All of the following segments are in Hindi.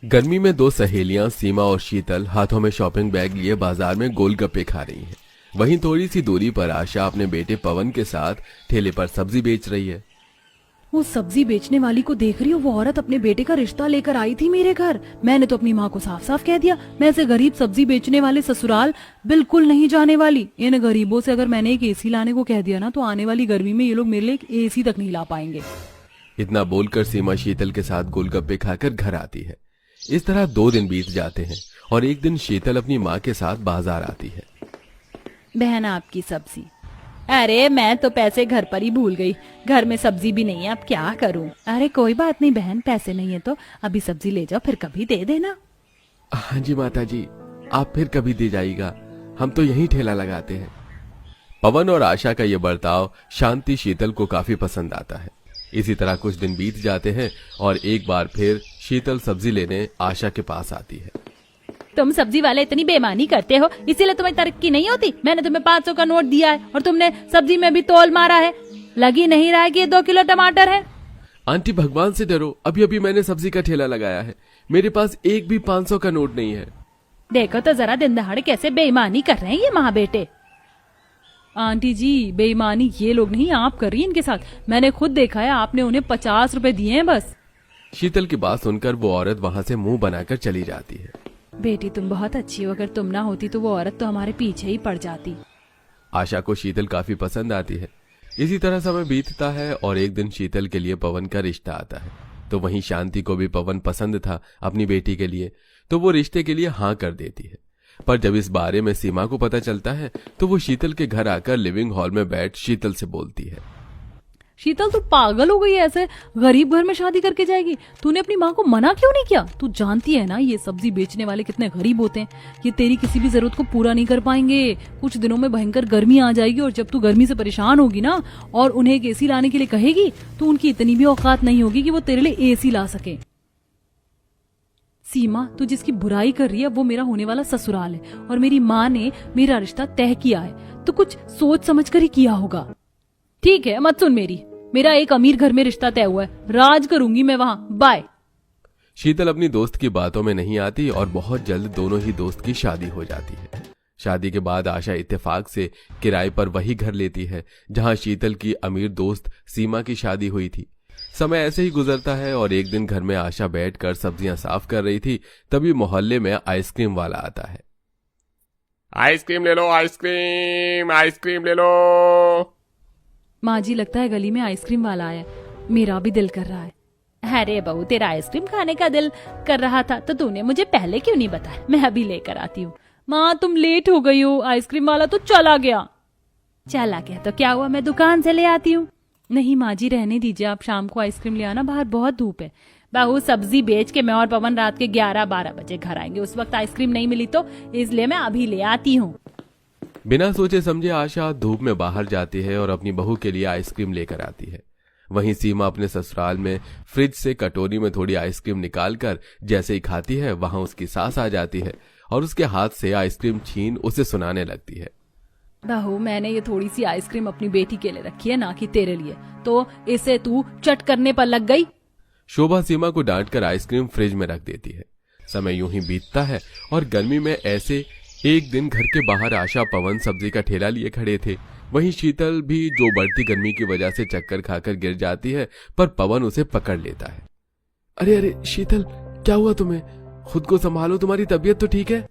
गर्मी में दो सहेलियां सीमा और शीतल हाथों में शॉपिंग बैग लिए बाजार में गोलगप्पे खा रही हैं। वहीं थोड़ी सी दूरी पर आशा अपने बेटे पवन के साथ ठेले पर सब्जी बेच रही है। वो सब्जी बेचने वाली को देख रही हो, वो औरत अपने बेटे का रिश्ता लेकर आई थी मेरे घर। मैंने तो अपनी माँ को साफ साफ कह दिया, मैं ऐसे गरीब सब्जी बेचने वाले ससुराल बिल्कुल नहीं जाने वाली। इन गरीबों से अगर मैंने एक एसी लाने को कह दिया ना, तो आने वाली गर्मी में ये लोग मेरे लिए एक एसी तक नहीं ला पाएंगे। इतना बोलकर सीमा शीतल के साथ गोलगप्पे खाकर घर आती है। इस तरह 2 दिन बीत जाते हैं और एक दिन शीतल अपनी माँ के साथ बाजार आती है। बहन, आपकी सब्जी। अरे मैं तो पैसे घर पर ही भूल गई, घर में सब्जी भी नहीं है, अब क्या करूं। अरे कोई बात नहीं बहन, पैसे नहीं है तो अभी सब्जी ले जाओ, फिर कभी दे देना। हाँ जी माता जी, आप फिर कभी दे जाइएगा, हम तो यहीं ठेला लगाते हैं। पवन और आशा का ये बर्ताव शांति शीतल को काफी पसंद आता है। इसी तरह कुछ दिन बीत जाते हैं और एक बार फिर शीतल सब्जी लेने आशा के पास आती है। तुम सब्जी वाले इतनी बेईमानी करते हो, इसीलिए तुम्हें तरक्की नहीं होती। मैंने तुम्हें 500 का नोट दिया है और तुमने सब्जी में भी तोल मारा है। लगी नहीं रहा है कि ये 2 किलो टमाटर है। आंटी भगवान से डरो, अभी अभी मैंने सब्जी का ठेला लगाया है, मेरे पास एक भी 500 का नोट नहीं है। देखो तो जरा दिन दहाड़े कैसे बेईमानी कर रहे हैं ये माँ बेटे। आंटी जी, बेईमानी ये लोग नहीं, आप कर रही हैं इनके साथ। मैंने खुद देखा है, आपने उन्हें 50 रुपए दिए हैं बस। शीतल की बात सुनकर वो औरत वहाँ से मुंह बनाकर चली जाती है। बेटी तुम बहुत अच्छी हो, अगर तुम ना होती तो वो औरत तो हमारे पीछे ही पड़ जाती। आशा को शीतल काफी पसंद आती है। इसी तरह समय बीतता है और एक दिन शीतल के लिए पवन का रिश्ता आता है। तो वहीं शांति को भी पवन पसंद था अपनी बेटी के लिए, तो वो रिश्ते के लिए हाँ कर देती है। पर जब इस बारे में सीमा को पता चलता है तो वो शीतल के घर आकर लिविंग हॉल में बैठ शीतल से बोलती है। शीतल तू पागल हो गई है, ऐसे गरीब घर में शादी करके जाएगी? तूने अपनी माँ को मना क्यों नहीं किया? तू जानती है ना ये सब्जी बेचने वाले कितने गरीब होते हैं, ये तेरी किसी भी जरूरत को पूरा नहीं कर पाएंगे। कुछ दिनों में भयंकर गर्मी आ जाएगी और जब तू गर्मी से परेशान होगी ना और उन्हें एक एसी लाने के लिए कहेगी, तो उनकी इतनी भी औकात नहीं होगी कि वो तेरे लिए एसी ला सके। सीमा, तू जिसकी बुराई कर रही है वो मेरा होने वाला ससुराल है और मेरी माँ ने मेरा रिश्ता तय किया है, तो कुछ सोच समझ कर ही किया होगा। ठीक है, मत सुन मेरा एक अमीर घर में रिश्ता तय हुआ है, राज करूंगी मैं वहां, बाय। शीतल अपनी दोस्त की बातों में नहीं आती और बहुत जल्द दोनों ही दोस्त की शादी हो जाती है। शादी के बाद आशा इत्तेफाक से किराए पर वही घर लेती है जहां शीतल की अमीर दोस्त सीमा की शादी हुई थी। समय ऐसे ही गुजरता है और एक दिन घर में आशा बैठकर सब्जियां साफ कर रही थी, तभी मोहल्ले में आइसक्रीम वाला आता है। आइसक्रीम ले लो, आइसक्रीम ले लो। माँ जी, लगता है गली में आइसक्रीम वाला आया, मेरा भी दिल कर रहा है। अरे बहू, तेरा आइसक्रीम खाने का दिल कर रहा था तो तूने मुझे पहले क्यों नहीं बताया? मैं अभी लेकर आती हूँ। माँ तुम लेट हो गई हो, आइसक्रीम वाला तो चला गया तो क्या हुआ, मैं दुकान से ले आती हूँ। नहीं माँ जी, रहने दीजिए, आप शाम को आइसक्रीम ले आना, बाहर बहुत धूप है। बहू, सब्जी बेच के मैं और पवन रात के 11-12 बजे घर आएंगे, उस वक्त आइसक्रीम नहीं मिली तो इसलिए मैं अभी ले आती हूँ। बिना सोचे समझे आशा धूप में बाहर जाती है और अपनी बहू के लिए आइसक्रीम लेकर आती है। वहीं सीमा अपने ससुराल में फ्रिज से कटोरी में थोड़ी आइसक्रीम निकालकर जैसे ही खाती है, वहां उसकी सास आ जाती है और उसके हाथ से आइसक्रीम छीन उसे सुनाने लगती है। बहू, मैंने ये थोड़ी सी आइसक्रीम अपनी बेटी के लिए रखी है, ना कि तेरे लिए, तो इसे तू चट करने पर लग गई। शोभा सीमा को डांटकर आइसक्रीम फ्रिज में रख देती है। समय यूं ही बीतता है और गर्मी में ऐसे एक दिन घर के बाहर आशा पवन सब्जी का ठेला लिए खड़े थे। वहीं शीतल भी जो बढ़ती गर्मी की वजह से चक्कर खाकर गिर जाती है, पर पवन उसे पकड़ लेता है। अरे अरे शीतल, क्या हुआ तुम्हें? खुद को संभालो, तुम्हारी तबीयत तो ठीक है?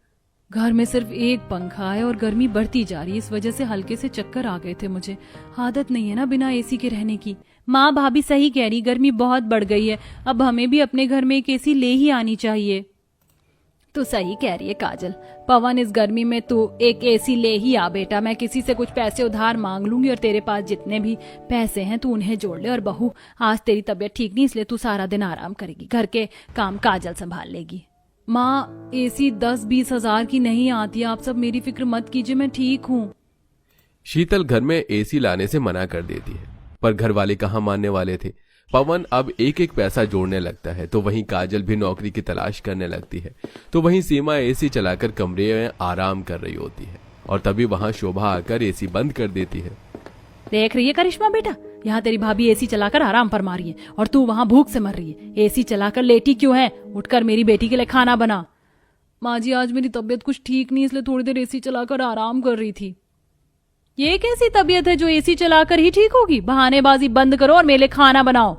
घर में सिर्फ एक पंखा है और गर्मी बढ़ती जा रही है, इस वजह से हल्के से चक्कर आ गए थे मुझे। आदत नहीं है ना बिना एसी के रहने की। माँ भाभी सही कह रही, गर्मी बहुत बढ़ गई है, अब हमें भी अपने घर में एक एसी ले ही आनी चाहिए। तू सही कह रही है काजल, पवन इस गर्मी में तू एक एसी ले ही आ बेटा। मैं किसी से कुछ पैसे उधार मांग लूंगी और तेरे पास जितने भी पैसे हैं तू उन्हें जोड़ ले। और बहू, आज तेरी तबीयत ठीक नहीं, इसलिए तू सारा दिन आराम करेगी, घर के काम काजल संभाल लेगी। माँ, एसी 10-20 हजार की नहीं आती, आप सब मेरी फिक्र मत कीजिए, मैं ठीक हूँ। शीतल घर में एसी लाने से मना कर देती है, पर घर वाले कहाँ मानने वाले थे। पवन अब एक एक पैसा जोड़ने लगता है, तो वहीं काजल भी नौकरी की तलाश करने लगती है। तो वहीं सीमा एसी चलाकर कमरे में आराम कर रही होती है और तभी वहां शोभा आकर एसी बंद कर देती है। देख रही है करिश्मा बेटा, यहाँ तेरी भाभी एसी चलाकर आराम फरमा रही है और तू वहाँ भूख से मर रही है। एसी चलाकर लेटी क्यों है? उठकर मेरी बेटी के लिए खाना बना। माँ जी आज मेरी तबीयत कुछ ठीक नहीं, इसलिए थोड़ी देर एसी चलाकर आराम कर रही थी। ये कैसी तबीयत है जो एसी चलाकर ही ठीक होगी? बहानेबाजी बंद करो और मेरे लिए खाना बनाओ।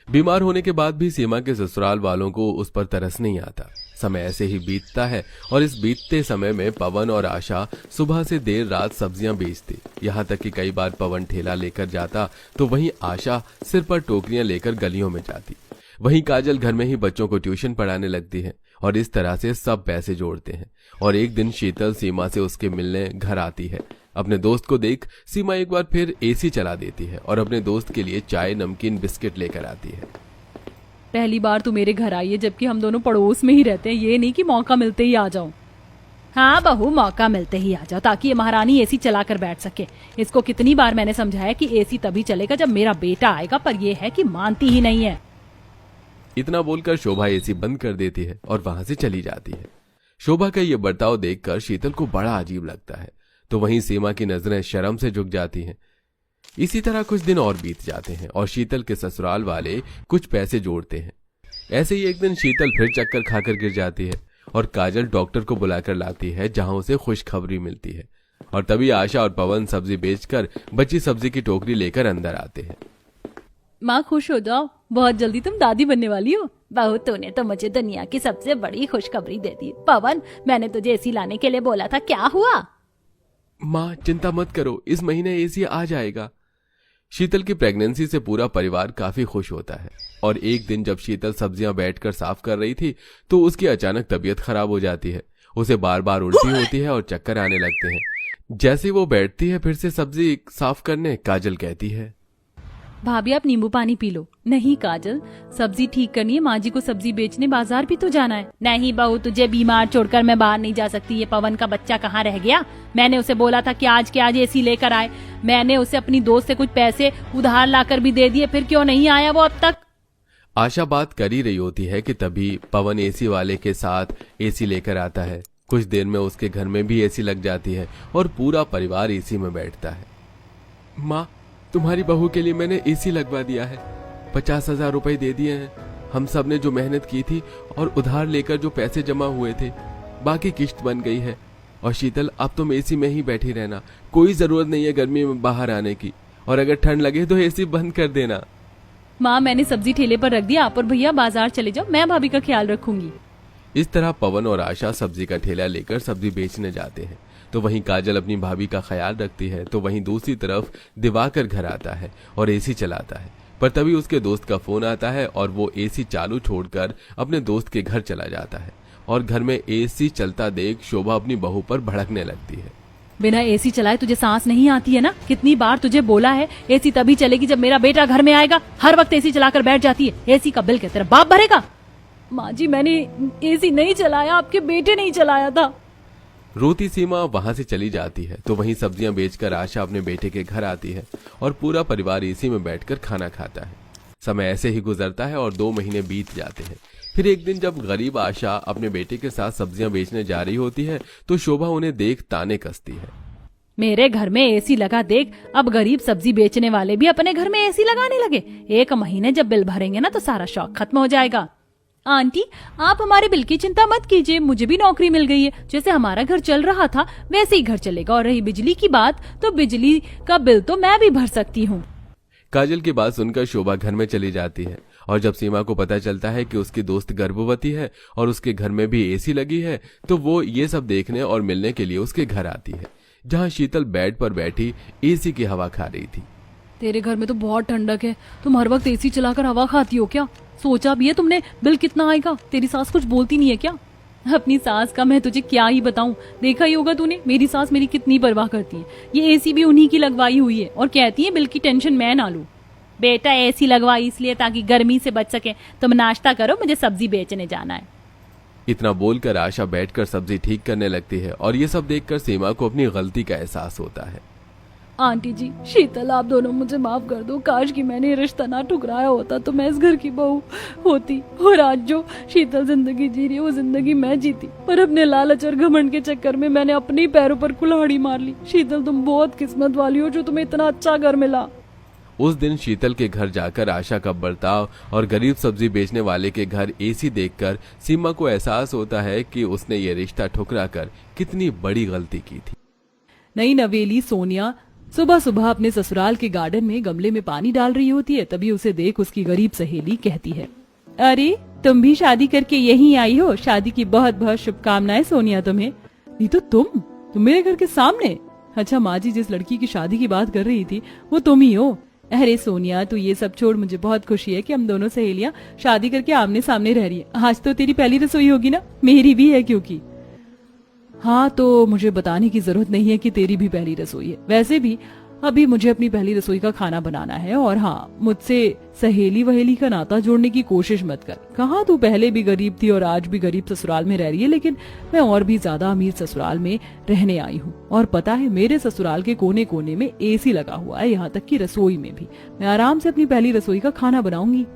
बीमार होने के बाद भी सीमा के ससुराल वालों को उस पर तरस नहीं आता। समय ऐसे ही बीतता है और इस बीतते समय में पवन और आशा सुबह से देर रात सब्जियां बेचती। यहाँ तक कि कई बार पवन ठेला लेकर जाता तो वहीं आशा सिर पर टोकरियां लेकर गलियों में जाती। वहीं काजल घर में ही बच्चों को ट्यूशन पढ़ाने लगती है और इस तरह से सब पैसे जोड़ते हैं। और एक दिन शीतल सीमा से उसके मिलने घर आती है। अपने दोस्त को देख सीमा एक बार फिर एसी चला देती है और अपने दोस्त के लिए चाय, नमकीन, बिस्किट लेकर आती है। पहली बार तू मेरे घर आई है, जबकि हम दोनों पड़ोस में ही रहते हैं। ये नहीं कि मौका मिलते ही आ जाऊं। हाँ बहू, मौका मिलते ही आ जाओ ताकि ये महारानी एसी चलाकर बैठ सके। इसको कितनी बार मैंने समझाया कि एसी तभी चलेगा जब मेरा बेटा आएगा, पर यह है कि मानती ही नहीं है। इतना बोलकर शोभा एसी बंद कर देती है और वहां से चली जाती है। शोभा का ये बर्ताव देखकर शीतल को बड़ा अजीब लगता है, तो वहीं सीमा की नजरें शर्म से झुक जाती हैं। इसी तरह कुछ दिन और बीत जाते हैं और शीतल के ससुराल वाले कुछ पैसे जोड़ते हैं। ऐसे ही एक दिन शीतल फिर चक्कर खाकर गिर जाती है और काजल डॉक्टर को बुलाकर लाती है, जहां उसे खुशखबरी मिलती है। और तभी आशा और पवन सब्जी बेचकर बची सब्जी की टोकरी लेकर अंदर आते हैं। माँ खुश हो जाओ, बहुत जल्दी तुम दादी बनने वाली हो। बहू तूने तो मुझे दुनिया की सबसे बड़ी खुशखबरी दे दी। पवन, मैंने तुझे एसी लाने के लिए बोला था, क्या हुआ? माँ चिंता मत करो, इस महीने एसी आ जाएगा। शीतल की प्रेगनेंसी से पूरा परिवार काफी खुश होता है। और एक दिन जब शीतल सब्जियां बैठकर साफ कर रही थी तो उसकी अचानक तबीयत खराब हो जाती है। उसे बार बार उल्टी होती है और चक्कर आने लगते हैं। जैसे वो बैठती है फिर से सब्जी साफ करने, काजल कहती है, भाभी आप नींबू पानी पी लो। नहीं काजल, सब्जी ठीक करनी है, माँ जी को सब्जी बेचने बाजार भी तो जाना है। नहीं बहू, तुझे बीमार छोड़कर मैं बाहर नहीं जा सकती। ये पवन का बच्चा कहाँ रह गया? मैंने उसे बोला था कि आज के आज एसी लेकर आए। मैंने उसे अपनी दोस्त से कुछ पैसे उधार लाकर भी दे दिए, फिर क्यों नहीं आया वो अब तक? आशा बात कर ही रही होती है कि तभी पवन एसी वाले के साथ एसी लेकर आता है। कुछ देर में उसके घर में भी एसी लग जाती है और पूरा परिवार एसी में बैठता है। माँ, तुम्हारी बहू के लिए मैंने एसी लगवा दिया है। 50,000 रुपए दे दिए हैं। हम सब ने जो मेहनत की थी और उधार लेकर जो पैसे जमा हुए थे, बाकी किश्त बन गई है। और शीतल, अब तुम एसी में ही बैठी रहना, कोई जरूरत नहीं है गर्मी में बाहर आने की। और अगर ठंड लगे तो एसी बंद कर देना। माँ, मैंने सब्जी ठेले पर रख दिया, आप और भैया बाजार चले जाओ, मैं भाभी का ख्याल रखूंगी। इस तरह पवन और आशा सब्जी का ठेला लेकर सब्जी बेचने जाते हैं। तो वहीं काजल अपनी भाभी का ख्याल रखती है। तो वहीं दूसरी तरफ दिवाकर घर आता है और एसी चलाता है। पर तभी उसके दोस्त का फोन आता है और वो एसी चालू छोड़कर अपने दोस्त के घर चला जाता है। और घर में एसी चलता देख शोभा अपनी बहू पर भड़कने लगती है। बिना एसी चलाए तुझे सांस नहीं आती है ना? कितनी बार तुझे बोला है एसी तभी चलेगी जब मेरा बेटा घर में आएगा। हर वक्त एसी चलाकर बैठ जाती है। एसी का बिल क्या तेरा बाप भरेगा? माँ जी, मैंने एसी नहीं चलाया, आपके बेटे ने ही चलाया था। रोती सीमा वहां से चली जाती है। तो वहीं सब्जियां बेचकर आशा अपने बेटे के घर आती है और पूरा परिवार एसी में बैठकर खाना खाता है। समय ऐसे ही गुजरता है और 2 महीने बीत जाते हैं। फिर एक दिन जब गरीब आशा अपने बेटे के साथ सब्जियां बेचने जा रही होती है तो शोभा उन्हें देख ताने कसती है। मेरे घर में एसी लगा देख, अब गरीब सब्जी बेचने वाले भी अपने घर में एसी लगाने लगे। 1 महीने जब बिल भरेंगे ना तो सारा शौक खत्म हो जाएगा। आंटी, आप हमारे बिल की चिंता मत कीजिए, मुझे भी नौकरी मिल गई है। जैसे हमारा घर चल रहा था वैसे ही घर चलेगा। और रही बिजली की बात, तो बिजली का बिल तो मैं भी भर सकती हूँ। काजल की बात सुनकर शोभा घर में चली जाती है। और जब सीमा को पता चलता है कि उसकी दोस्त गर्भवती है और उसके घर में भी एसी लगी है तो वो ये सब देखने और मिलने के लिए उसके घर आती है, जहाँ शीतल बेड पर बैठी एसी की हवा खा रही थी। तेरे घर में तो बहुत ठंडक है, तुम हर वक्त एसी चलाकर हवा खाती हो क्या? सोचा भी है तुमने बिल कितना आएगा? तेरी सास कुछ बोलती नहीं है क्या? अपनी सास का मैं तुझे क्या ही बताऊं, देखा ही होगा तूने मेरी सास मेरी कितनी परवाह करती है। ये एसी भी उन्हीं की लगवाई हुई है और कहती है बिल की टेंशन मैं ना लूं। बेटा एसी लगवाई इसलिए ताकि गर्मी से बच सके। तुम नाश्ता करो, मुझे सब्जी बेचने जाना है। इतना बोलकर आशा बैठकर सब्जी ठीक करने लगती है और ये सब देखकर सीमा को अपनी गलती का एहसास होता है। आंटी जी, शीतल, आप दोनों मुझे माफ कर दो। काश कि मैंने रिश्ता ना ठुकराया होता तो मैं इस घर की बहू होती। और आज जो शीतल जिंदगी जी रही है वो जिंदगी मैं जीती, पर अपने लालच और घमंड के चक्कर में मैंने अपने पैरों पर कुल्हाड़ी मार ली। शीतल, तुम बहुत किस्मत वाली हो जो तुम्हें इतना अच्छा घर मिला। उस दिन शीतल के घर जाकर आशा का बर्ताव और गरीब सब्जी बेचने वाले के घर एसी देखकर सीमा को एहसास होता है कि उसने ये रिश्ता ठुकराकर कितनी बड़ी गलती की थी। नई नवेली सोनिया सुबह सुबह अपने ससुराल के गार्डन में गमले में पानी डाल रही होती है। तभी उसे देख उसकी गरीब सहेली कहती है, अरे तुम भी शादी करके यहीं आई हो, शादी की बहुत बहुत शुभकामनाएं सोनिया तुम्हें। नहीं तो तुम मेरे घर के सामने? अच्छा माँ जी, जिस लड़की की शादी की बात कर रही थी वो तुम ही हो। अरे सोनिया तू ये सब छोड़, मुझे बहुत खुशी है कि हम दोनों सहेलियां शादी करके आमने सामने रह रही है। आज तो तेरी पहली रसोई होगी ना? मेरी भी है क्योंकि। हाँ तो मुझे बताने की जरूरत नहीं है कि तेरी भी पहली रसोई है। वैसे भी अभी मुझे अपनी पहली रसोई का खाना बनाना है। और हाँ, मुझसे सहेली वहेली का नाता जोड़ने की कोशिश मत कर। कहाँ तू पहले भी गरीब थी और आज भी गरीब ससुराल में रह रही है, लेकिन मैं और भी ज्यादा अमीर ससुराल में रहने आई हूँ। और पता है मेरे ससुराल के कोने कोने में एसी लगा हुआ है, यहाँ तक कि रसोई में भी। मैं आराम से अपनी पहली रसोई का खाना बनाऊंगी।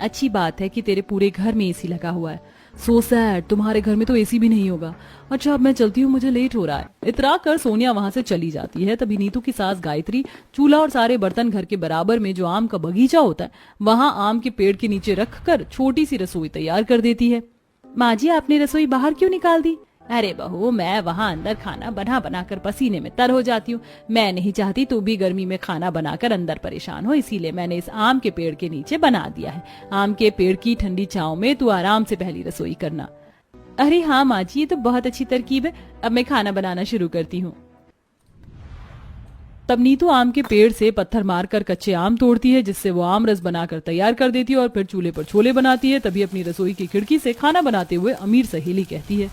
अच्छी बात है कि तेरे पूरे घर में एसी लगा हुआ है। सो सैड, तुम्हारे घर में तो एसी भी नहीं होगा। अच्छा अब मैं चलती हूँ, मुझे लेट हो रहा है। इतरा कर सोनिया वहां से चली जाती है। तभी नीतू की सास गायत्री चूल्हा और सारे बर्तन घर के बराबर में जो आम का बगीचा होता है वहां आम के पेड़ के नीचे रखकर छोटी सी रसोई तैयार कर देती है। माँ जी आपने रसोई बाहर क्यों निकाल दी? अरे बहू, मैं वहाँ अंदर खाना बना बनाकर पसीने में तर हो जाती हूँ। मैं नहीं चाहती तू भी गर्मी में खाना बनाकर अंदर परेशान हो, इसीलिए मैंने इस आम के पेड़ के नीचे बना दिया है। आम के पेड़ की ठंडी छांव में तू आराम से पहली रसोई करना। अरे हाँ माँ जी, ये तो बहुत अच्छी तरकीब है। अब मैं खाना बनाना शुरू करती हूँ। तब नीतू आम के पेड़ से पत्थर मारकर कच्चे आम तोड़ती है, जिससे वो आम रस बनाकर तैयार कर देती है और फिर चूल्हे पर छोले बनाती है। तभी अपनी रसोई की खिड़की से खाना बनाते हुए अमीर सहेली कहती है,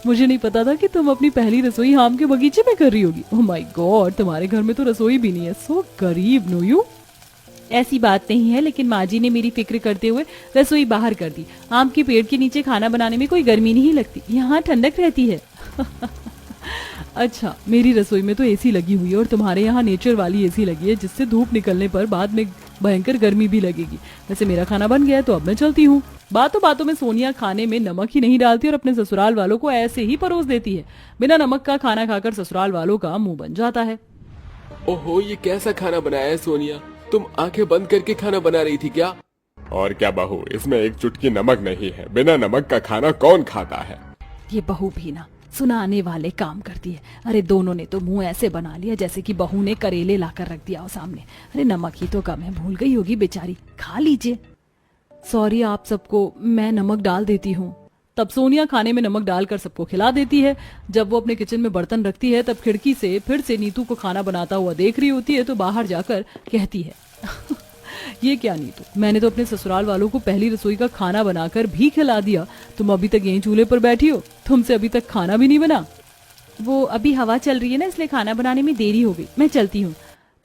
मुझे नहीं पता था कि तुम अपनी पहली रसोई आम के बगीचे में कर रही होगी। ओह माय गॉड, तुम्हारे घर में तो रसोई भी नहीं है। सो गरीब नो यू। ऐसी बात नहीं है, लेकिन माँ जी ने मेरी फिक्र करते हुए रसोई बाहर कर दी। आम के पेड़ के नीचे खाना बनाने में कोई गर्मी नहीं लगती, यहाँ ठंडक रहती है। अच्छा, मेरी रसोई में तो एसी लगी हुई है और तुम्हारे यहाँ नेचर वाली एसी लगी है, जिससे धूप निकलने पर बाद में भयंकर गर्मी भी लगेगी। वैसे मेरा खाना बन गया है तो अब मैं चलती हूँ। बातों बातों में सोनिया खाने में नमक ही नहीं डालती और अपने ससुराल वालों को ऐसे ही परोस देती है। बिना नमक का खाना खाकर ससुराल वालों का मुंह बन जाता है। ओहो, ये कैसा खाना बनाया है सोनिया? तुम आंखें बंद करके खाना बना रही थी क्या? और क्या बहू, इसमें एक चुटकी नमक नहीं है। बिना नमक का खाना कौन खाता है? ये बहू भी ना सुनाने वाले काम करती है। अरे दोनों ने तो मुंह ऐसे बना लिया जैसे कि बहू ने करेले लाकर रख दिया हो सामने। अरे नमक ही तो कम है, भूल गई होगी बेचारी, खा लीजिए। सॉरी आप सबको, मैं नमक डाल देती हूँ। तब सोनिया खाने में नमक डालकर सबको खिला देती है। जब वो अपने किचन में बर्तन रखती है तब खिड़की से फिर से नीतू को खाना बनाता हुआ देख रही होती है, तो बाहर जाकर कहती है, ये क्या नीतू, मैंने तो अपने ससुराल वालों को पहली रसोई का खाना बनाकर भी खिला दिया। तुम अभी तक यहीं चूल्हे पर बैठी हो, तुमसे अभी तक खाना भी नहीं बना। वो अभी हवा चल रही है ना, इसलिए खाना बनाने में देरी हो गई, मैं चलती हूँ।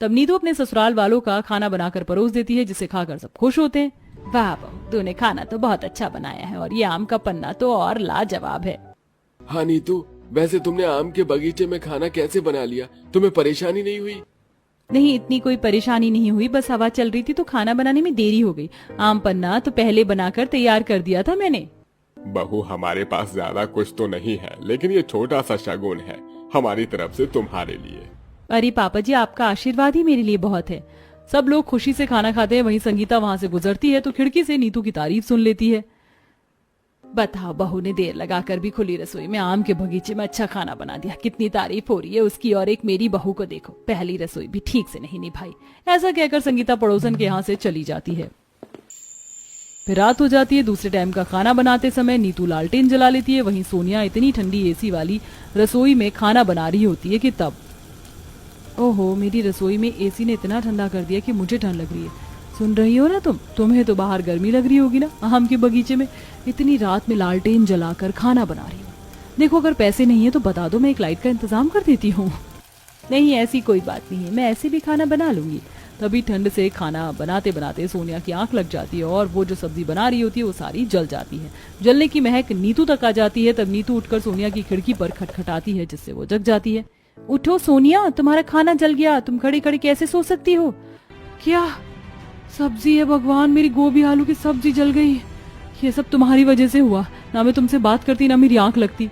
तब नीतू अपने ससुराल वालों का खाना बनाकर परोस देती है, जिसे खाकर सब खुश होते हैं। वाह बहू, तूने खाना तो बहुत अच्छा बनाया है और ये आम का पन्ना तो और लाजवाब है। हाँ नीतू, वैसे तुमने आम के बगीचे में खाना कैसे बना लिया? तुम्हें परेशानी नहीं हुई? नहीं, इतनी कोई परेशानी नहीं हुई, बस हवा चल रही थी तो खाना बनाने में देरी हो गई। आम पन्ना तो पहले बनाकर तैयार कर दिया था मैंने। बहू, हमारे पास ज्यादा कुछ तो नहीं है, लेकिन ये छोटा सा शगुन है हमारी तरफ से तुम्हारे लिए। अरे पापा जी, आपका आशीर्वाद ही मेरे लिए बहुत है। सब लोग खुशी से खाना खाते हैं। वहीं संगीता वहां से गुजरती है तो खिड़की से नीतू की तारीफ सुन लेती है। बताओ, बहू ने देर लगाकर भी खुली रसोई में आम के बगीचे में अच्छा खाना बना दिया। कितनी तारीफ हो रही है उसकी। और एक मेरी बहू को देखो, पहली रसोई भी ठीक से नहीं निभाई। ऐसा कहकर संगीता पड़ोसन के यहाँ से चली जाती है। फिर रात हो जाती है। दूसरे टाइम का खाना बनाते समय नीतू लालटेन जला लेती है। वहीं सोनिया इतनी ठंडी एसी वाली रसोई में खाना बना रही होती है कि तब ओहो, मेरी रसोई में एसी ने इतना ठंडा कर दिया कि मुझे ठंड लग रही है। सुन रही हो ना तुम्हें तो बाहर गर्मी लग रही होगी ना। आम के बगीचे में इतनी रात में लालटेन जलाकर खाना बना रही हूँ। देखो, अगर पैसे नहीं है तो बता दो, मैं एक लाइट का इंतजाम कर देती हूँ। नहीं, ऐसी कोई बात नहीं है, मैं ऐसे भी खाना बना लूंगी। तभी ठंड से खाना बनाते बनाते सोनिया की आंख लग जाती है और वो जो सब्जी बना रही होती है वो सारी जल जाती है। जलने की महक नीतू तक आ जाती है। तब नीतू उठकर सोनिया की खिड़की पर खटखटाती है, जिससे वो जग जाती है। उठो सोनिया, तुम्हारा खाना जल गया, तुम खड़ी खड़ी कैसे सो सकती हो? क्या सब्जी है भगवान, मेरी गोभी आलू की सब्जी जल गई। ये सब तुम्हारी वजह से हुआ। ना मैं तुमसे बात करती ना मेरी आंख लगती।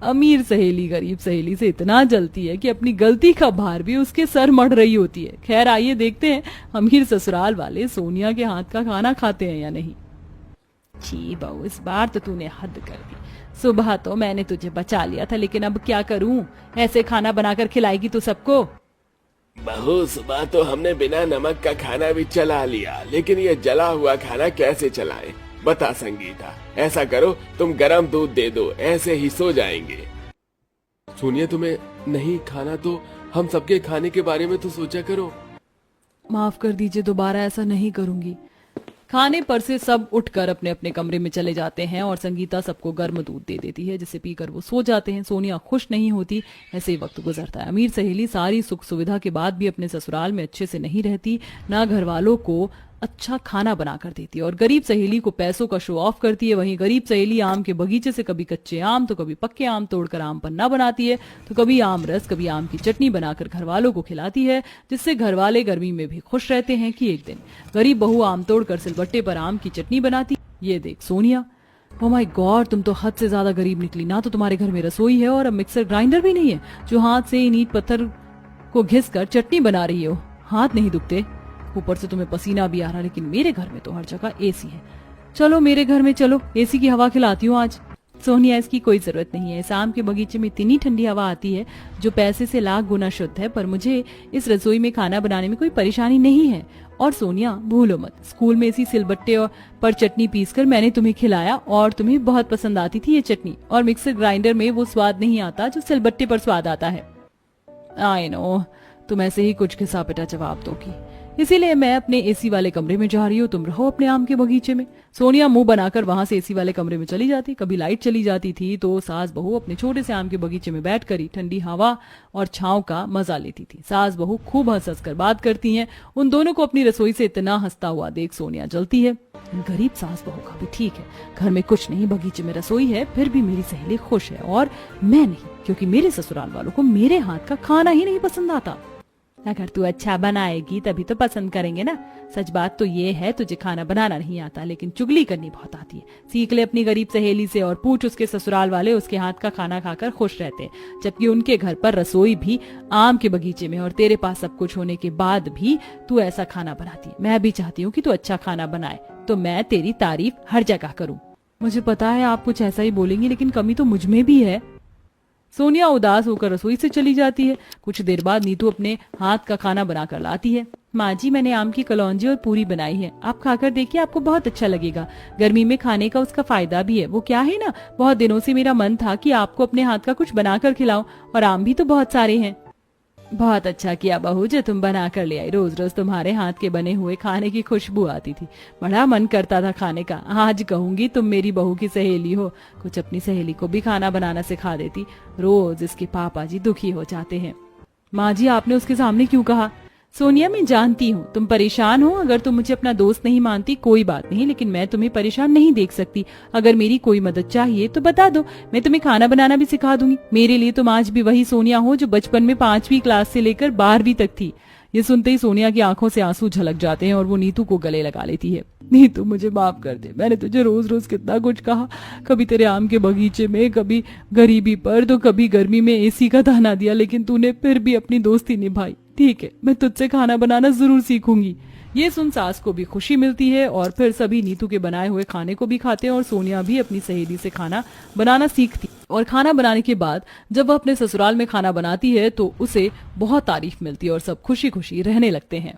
अमीर सहेली गरीब सहेली से इतना जलती है कि अपनी गलती का भार भी उसके सर मढ़ रही होती है। खैर आइए देखते हैं अमीर ससुराल वाले सोनिया के हाथ का खाना खाते हैं या नहीं। छी बहू, इस बार तो तूने हद कर दी। सुबह तो मैंने तुझे बचा लिया था, लेकिन अब क्या करूं, ऐसे खाना बनाकर खिलाएगी तू सबको। बहू, सुबह तो हमने बिना नमक का खाना भी चला लिया, लेकिन ये जला हुआ खाना कैसे चलाएं? बता संगीता, ऐसा करो तुम गरम दूध दे दो, ऐसे ही सो जाएंगे। सोनिया, तुम्हें नहीं खाना तो हम सबके खाने के बारे में तो सोचा करो। माफ कर दीजिए, दोबारा ऐसा नहीं करूंगी। खाने पर से सब उठकर अपने अपने कमरे में चले जाते हैं और संगीता सबको गर्म दूध दे देती है, जिसे पीकर वो सो जाते हैं। सोनिया खुश नहीं होती। ऐसे ही वक्त गुजरता है। अमीर सहेली सारी सुख सुविधा के बाद भी अपने ससुराल में अच्छे से नहीं रहती, ना घर वालों को अच्छा खाना बना कर देती है और गरीब सहेली को पैसों का शो ऑफ करती है। वहीं गरीब सहेली आम के बगीचे से कभी कच्चे आम तो कभी पक्के आम तोड़कर आम पन्ना बनाती है, तो कभी आम रस, कभी आम की चटनी बनाकर घर वालों को खिलाती है, जिससे घर वाले गर्मी में भी खुश रहते हैं कि एक दिन गरीब बहू आम तोड़कर सिलबट्टे पर आम की चटनी बनाती। ये देख सोनिया, ओह माय गॉड, तुम तो हद से ज्यादा गरीब निकली। ना तो तुम्हारे घर में रसोई है और अब मिक्सर ग्राइंडर भी नहीं है जो हाथ से इन ईंट पत्थर को घिस कर चटनी बना रही हो। हाथ नहीं दुखते, ऊपर से तुम्हें पसीना भी आ रहा, लेकिन मेरे घर में तो हर जगह एसी है। चलो मेरे घर में चलो, एसी की हवा खिलाती हूँ आज। सोनिया, इसकी कोई जरूरत नहीं है। इस आम के बगीचे में इतनी ठंडी हवा आती है जो पैसे से लाख गुना शुद्ध है, पर मुझे इस रसोई में खाना बनाने में कोई परेशानी नहीं है। और सोनिया, भूलो मत, स्कूल में इसी सिलबट्टे पर चटनी पीसकर मैंने तुम्हें खिलाया और तुम्हें बहुत पसंद आती थी ये चटनी। और मिक्सर ग्राइंडर में वो स्वाद नहीं आता जो सिलबट्टे पर स्वाद आता है। आई नो, तुम ऐसे ही कुछ घिसा पिटा जवाब दोगी, इसीलिए मैं अपने एसी वाले कमरे में जा रही हूँ, तुम रहो अपने आम के बगीचे में। सोनिया मुंह बनाकर वहां से एसी वाले कमरे में चली जाती। कभी लाइट चली जाती थी तो सास बहू अपने छोटे से आम के बगीचे में बैठकर ही ठंडी हवा और छांव का मजा लेती थी। सास बहू खूब हंस हंस कर बात करती हैं। उन दोनों को अपनी रसोई से इतना हंसता हुआ देख सोनिया जलती है। गरीब सास बहू का भी ठीक है, घर में कुछ नहीं, बगीचे में रसोई है, फिर भी मेरी सहेली खुश है और मैं नहीं, क्योंकि मेरे ससुराल वालों को मेरे हाथ का खाना ही नहीं पसंद आता। अगर तू अच्छा बनाएगी तभी तो पसंद करेंगे ना। सच बात तो ये है, तुझे खाना बनाना नहीं आता, लेकिन चुगली करनी बहुत आती है। सीख ले अपनी गरीब सहेली से और पूछ उसके ससुराल वाले उसके हाथ का खाना खाकर खुश रहते हैं, जबकि उनके घर पर रसोई भी आम के बगीचे में और तेरे पास सब कुछ होने के बाद भी तू ऐसा खाना बनाती है। मैं भी चाहती हूँ कि तू अच्छा खाना बनाए तो मैं तेरी तारीफ हर जगह करूँ। मुझे पता है आप कुछ ऐसा ही बोलेंगी, लेकिन कमी तो मुझ में भी है। सोनिया उदास होकर रसोई से चली जाती है। कुछ देर बाद नीतू अपने हाथ का खाना बनाकर लाती है। माँ जी, मैंने आम की कलौंजी और पूरी बनाई है, आप खाकर देखिए, आपको बहुत अच्छा लगेगा। गर्मी में खाने का उसका फायदा भी है। वो क्या है ना, बहुत दिनों से मेरा मन था कि आपको अपने हाथ का कुछ बनाकर खिलाऊं, और आम भी तो बहुत सारे हैं। बहुत अच्छा किया बहू जो तुम बना कर ले आई। रोज रोज तुम्हारे हाथ के बने हुए खाने की खुशबू आती थी, बड़ा मन करता था खाने का। आज कहूंगी तुम मेरी बहू की सहेली हो, कुछ अपनी सहेली को भी खाना बनाना सिखा देती। रोज इसके पापा जी दुखी हो जाते हैं। माँ जी, आपने उसके सामने क्यों कहा? सोनिया, मैं जानती हूँ तुम परेशान हो। अगर तुम मुझे अपना दोस्त नहीं मानती कोई बात नहीं, लेकिन मैं तुम्हें परेशान नहीं देख सकती। अगर मेरी कोई मदद चाहिए तो बता दो, मैं तुम्हें खाना बनाना भी सिखा दूंगी। मेरे लिए तुम आज भी वही सोनिया हो जो बचपन में 5वीं क्लास से लेकर 12वीं तक थी। ये सुनते ही सोनिया की आंखों से आंसू झलक जाते हैं और वो नीतू को गले लगा लेती है। नीतू, मुझे माफ कर दे, मैंने तुझे रोज रोज कितना कुछ कहा, कभी तेरे आम के बगीचे में, कभी गरीबी पर, तो कभी गर्मी में एसी का ताना दिया, लेकिन तूने फिर भी अपनी दोस्ती निभाई। ठीक है, मैं तुझसे खाना बनाना जरूर सीखूंगी। ये सुन सास को भी खुशी मिलती है और फिर सभी नीतू के बनाए हुए खाने को भी खाते हैं और सोनिया भी अपनी सहेली से खाना बनाना सीखती। और खाना बनाने के बाद जब वह अपने ससुराल में खाना बनाती है तो उसे बहुत तारीफ मिलती है और सब खुशी खुशी रहने लगते हैं।